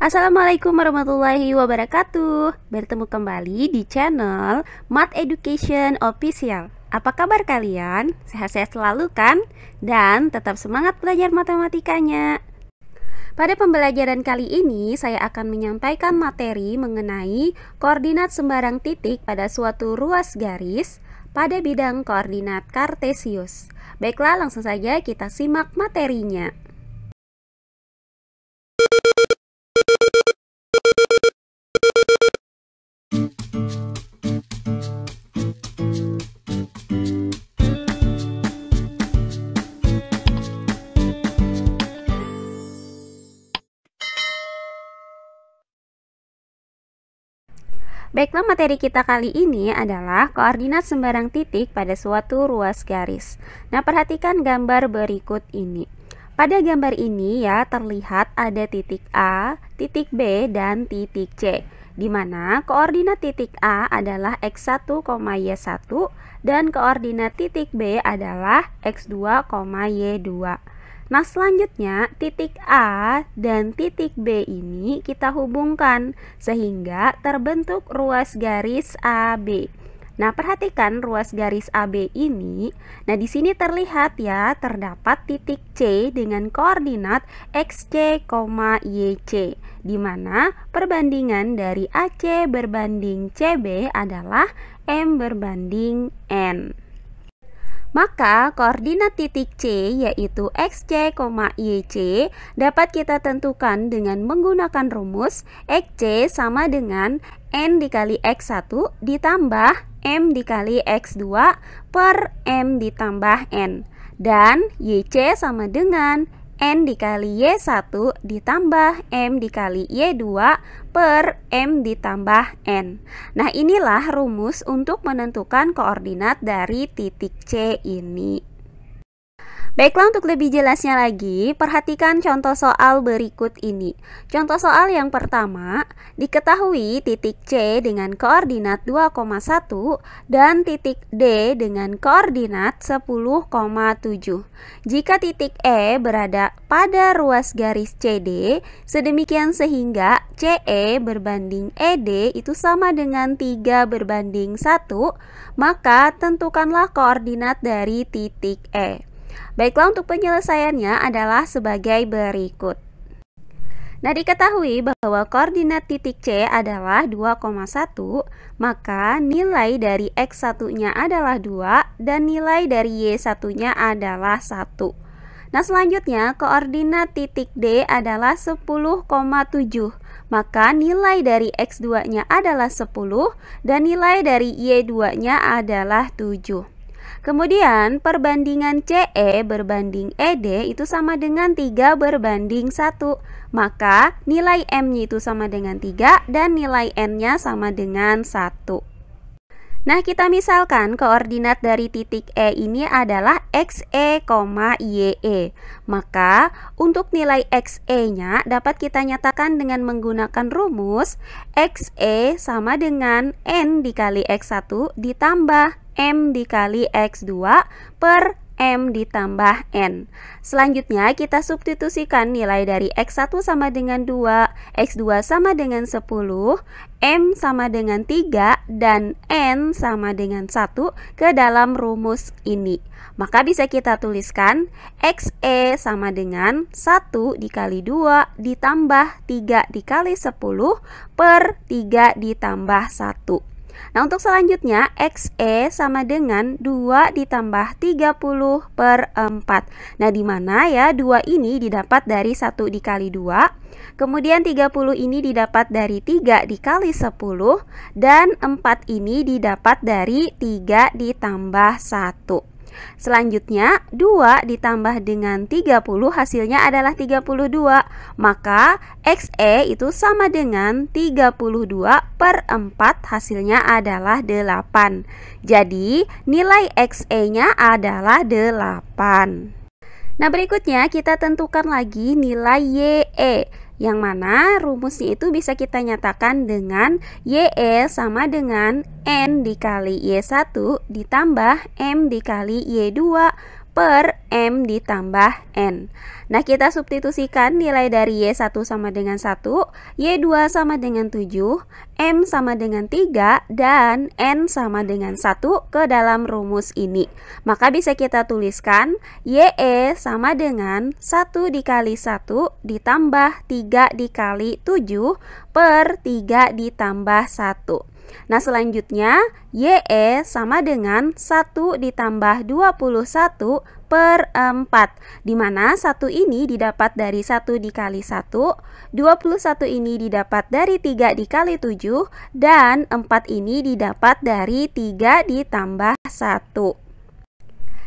Assalamualaikum warahmatullahi wabarakatuh. Bertemu kembali di channel Math Education Official. Apa kabar kalian? Sehat-sehat selalu kan? Dan tetap semangat belajar matematikanya. Pada pembelajaran kali ini saya akan menyampaikan materi mengenai koordinat sembarang titik pada suatu ruas garis pada bidang koordinat kartesius. Baiklah, langsung saja kita simak materinya. Baiklah, materi kita kali ini adalah koordinat sembarang titik pada suatu ruas garis. Nah, perhatikan gambar berikut ini. Pada gambar ini ya terlihat ada titik A, titik B, dan titik C, di mana koordinat titik A adalah x1, y1 dan koordinat titik B adalah x2, y2. Nah, selanjutnya titik A dan titik B ini kita hubungkan sehingga terbentuk ruas garis AB. Nah, perhatikan ruas garis AB ini. Nah, di sini terlihat ya terdapat titik C dengan koordinat xc, yc, di mana perbandingan dari AC berbanding CB adalah M berbanding N. Maka koordinat titik C yaitu xc, yc dapat kita tentukan dengan menggunakan rumus xc sama dengan n dikali x1 ditambah m dikali x2 per m ditambah n, dan yc sama dengan n dikali y1 ditambah m dikali y2 per m ditambah n. Nah, inilah rumus untuk menentukan koordinat dari titik C ini. Baiklah, untuk lebih jelasnya lagi, perhatikan contoh soal berikut ini. Contoh soal yang pertama, diketahui titik C dengan koordinat 2,1 dan titik D dengan koordinat 10,7. Jika titik E berada pada ruas garis CD, sedemikian sehingga CE berbanding ED itu sama dengan 3 berbanding 1, maka tentukanlah koordinat dari titik E. Baiklah, untuk penyelesaiannya adalah sebagai berikut. Nah, diketahui bahwa koordinat titik C adalah 2,1, maka nilai dari x1-nya adalah 2 dan nilai dari y1-nya adalah 1. Nah, selanjutnya koordinat titik D adalah 10,7, maka nilai dari x2-nya adalah 10 dan nilai dari y2-nya adalah 7. Kemudian perbandingan CE berbanding ED itu sama dengan 3 berbanding 1. Maka nilai M-nya itu sama dengan 3 dan nilai N-nya sama dengan 1. Nah, kita misalkan koordinat dari titik E ini adalah XE, YE. Maka untuk nilai XE-nya dapat kita nyatakan dengan menggunakan rumus XE sama dengan N dikali X1 ditambah M dikali X2 per M ditambah N. Selanjutnya kita substitusikan nilai dari X1 sama dengan 2, X2 sama dengan 10, M sama dengan 3, dan N sama dengan 1 ke dalam rumus ini. Maka bisa kita tuliskan XE sama dengan 1 dikali 2 ditambah 3 dikali 10 per 3 ditambah 1. Nah, untuk selanjutnya XE sama dengan 2 ditambah 30 per 4. Nah, di mana ya 2 ini didapat dari 1 dikali 2, kemudian 30 ini didapat dari 3 dikali 10, dan 4 ini didapat dari 3 ditambah 1. Selanjutnya 2 ditambah dengan 30 hasilnya adalah 32. Maka XE itu sama dengan 32 per 4, hasilnya adalah 8. Jadi nilai XE-nya adalah 8. Nah, berikutnya kita tentukan lagi nilai YE, yang mana rumusnya itu bisa kita nyatakan dengan YE sama dengan N dikali Y1 ditambah M dikali Y2 per M ditambah N. Nah, kita substitusikan nilai dari Y1 sama dengan 1, Y2 sama dengan 7, M sama dengan 3, dan N sama dengan 1 ke dalam rumus ini. Maka bisa kita tuliskan YE sama dengan 1 dikali 1 ditambah 3 dikali 7 per 3 ditambah 1. Nah, selanjutnya YE sama dengan 1 ditambah 21 per 4, di mana 1 ini didapat dari 1 dikali 1, 21 ini didapat dari 3 dikali 7, dan 4 ini didapat dari 3 ditambah 1.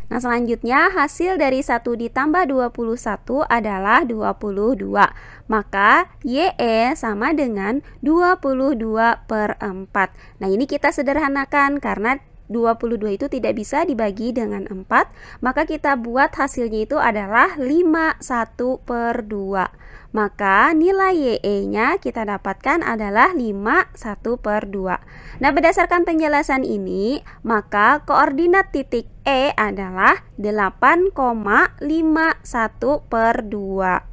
Nah, selanjutnya hasil dari 1 ditambah 21 adalah 22. Maka YE sama dengan 22 per 4. Nah, ini kita sederhanakan karena 22 itu tidak bisa dibagi dengan 4, maka kita buat hasilnya itu adalah 51 per 2. Maka nilai YE-nya kita dapatkan adalah 51 per 2. Nah, berdasarkan penjelasan ini, maka koordinat titik E adalah 8,51 per 2.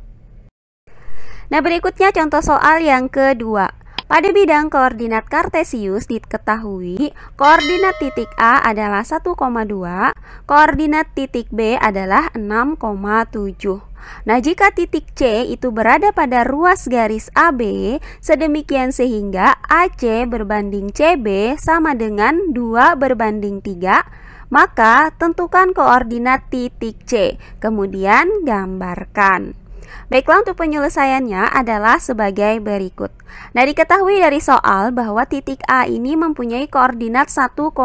Nah, berikutnya contoh soal yang kedua. Pada bidang koordinat kartesius diketahui koordinat titik A adalah 1,2, koordinat titik B adalah 6,7. Nah, jika titik C itu berada pada ruas garis AB, sedemikian sehingga AC berbanding CB sama dengan 2 berbanding 3, maka tentukan koordinat titik C, kemudian gambarkan. Baiklah, untuk penyelesaiannya adalah sebagai berikut. Nah, diketahui dari soal bahwa titik A ini mempunyai koordinat 1,2,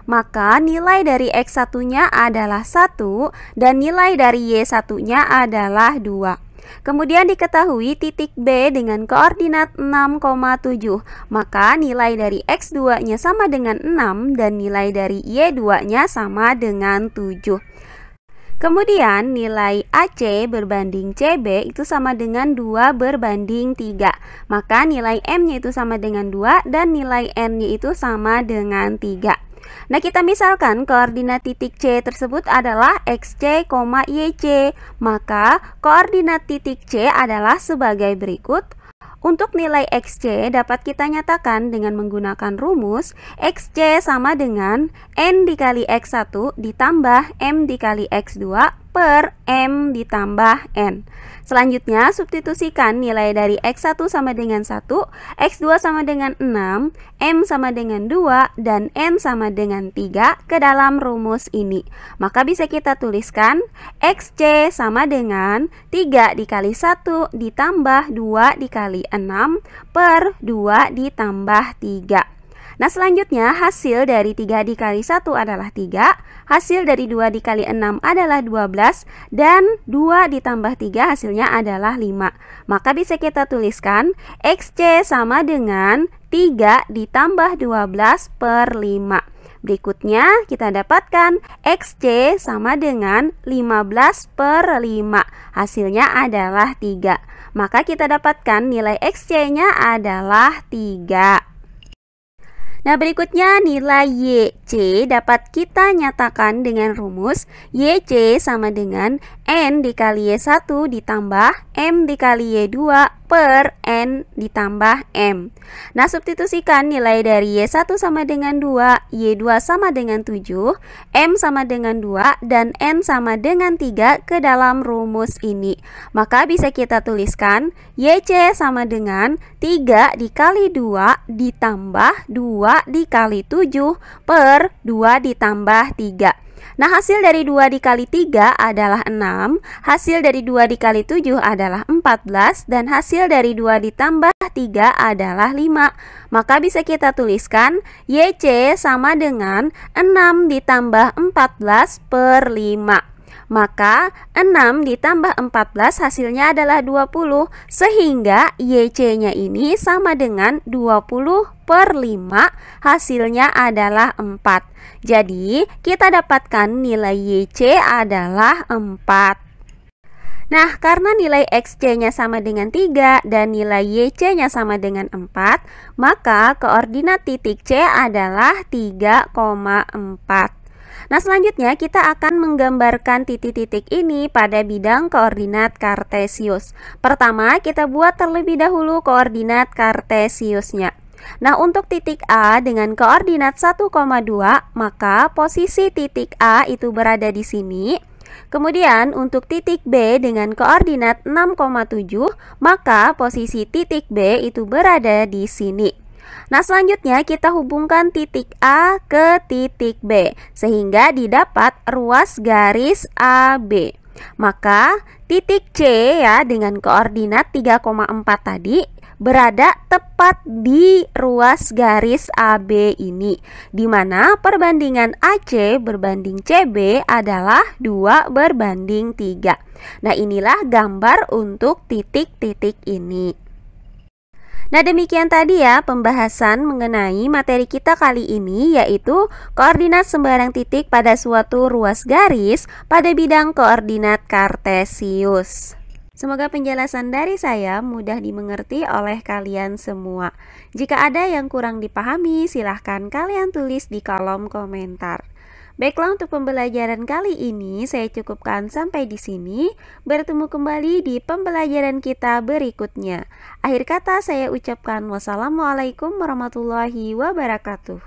maka nilai dari X1-nya adalah 1 dan nilai dari Y1-nya adalah 2. Kemudian diketahui titik B dengan koordinat 6,7, maka nilai dari X2-nya sama dengan 6 dan nilai dari Y2-nya sama dengan 7. Kemudian nilai AC berbanding CB itu sama dengan 2 berbanding 3. Maka nilai M-nya itu sama dengan 2 dan nilai N-nya itu sama dengan 3. Nah, kita misalkan koordinat titik C tersebut adalah XC, YC. Maka koordinat titik C adalah sebagai berikut. Untuk nilai XC dapat kita nyatakan dengan menggunakan rumus XC sama dengan N dikali X1 ditambah M dikali X2 per M ditambah N. Selanjutnya substitusikan nilai dari X1 sama dengan 1, X2 sama dengan 6, M sama dengan 2, dan N sama dengan 3 ke dalam rumus ini. Maka bisa kita tuliskan XC sama dengan 3 dikali 1 ditambah 2 dikali 6 per 2 ditambah 3. Nah, selanjutnya hasil dari 3 dikali 1 adalah 3, hasil dari 2 dikali 6 adalah 12, dan 2 ditambah 3 hasilnya adalah 5. Maka bisa kita tuliskan XC sama dengan 3 ditambah 12 per 5. Berikutnya kita dapatkan XC sama dengan 15 per 5. Hasilnya adalah 3. Maka kita dapatkan nilai XC-nya adalah 3. Nah, berikutnya nilai YC dapat kita nyatakan dengan rumus YC sama dengan N dikali Y1 ditambah M dikali Y2 per N ditambah M. Nah, substitusikan nilai dari Y1 sama dengan 2, Y2 sama dengan 7, M sama dengan 2, dan N sama dengan 3 ke dalam rumus ini. Maka bisa kita tuliskan YC sama dengan 3 dikali 2 ditambah 2 dikali 7 per 2 ditambah 3. Nah, hasil dari 2 dikali 3 adalah 6, hasil dari 2 dikali 7 adalah 14, dan hasil dari 2 ditambah 3 adalah 5. Maka bisa kita tuliskan YC sama dengan 6 ditambah 14 per 5. Maka 6 ditambah 14 hasilnya adalah 20, sehingga YC-nya ini sama dengan 20 per 5, hasilnya adalah 4. Jadi kita dapatkan nilai YC adalah 4. Nah, karena nilai XC-nya sama dengan 3 dan nilai YC-nya sama dengan 4, maka koordinat titik C adalah 3,4. Nah, selanjutnya kita akan menggambarkan titik-titik ini pada bidang koordinat kartesius. Pertama, kita buat terlebih dahulu koordinat kartesiusnya. Nah, untuk titik A dengan koordinat 1,2, maka posisi titik A itu berada di sini. Kemudian untuk titik B dengan koordinat 6,7, maka posisi titik B itu berada di sini. Nah, selanjutnya kita hubungkan titik A ke titik B sehingga didapat ruas garis AB. Maka titik C ya dengan koordinat 3,4 tadi berada tepat di ruas garis AB ini, di mana perbandingan AC berbanding CB adalah 2:3. Nah, inilah gambar untuk titik-titik ini. Nah, demikian tadi ya pembahasan mengenai materi kita kali ini, yaitu koordinat sembarang titik pada suatu ruas garis pada bidang koordinat kartesius. Semoga penjelasan dari saya mudah dimengerti oleh kalian semua. Jika ada yang kurang dipahami, silahkan kalian tulis di kolom komentar. Baiklah, untuk pembelajaran kali ini saya cukupkan sampai di sini. Bertemu kembali di pembelajaran kita berikutnya. Akhir kata saya ucapkan wassalamualaikum warahmatullahi wabarakatuh.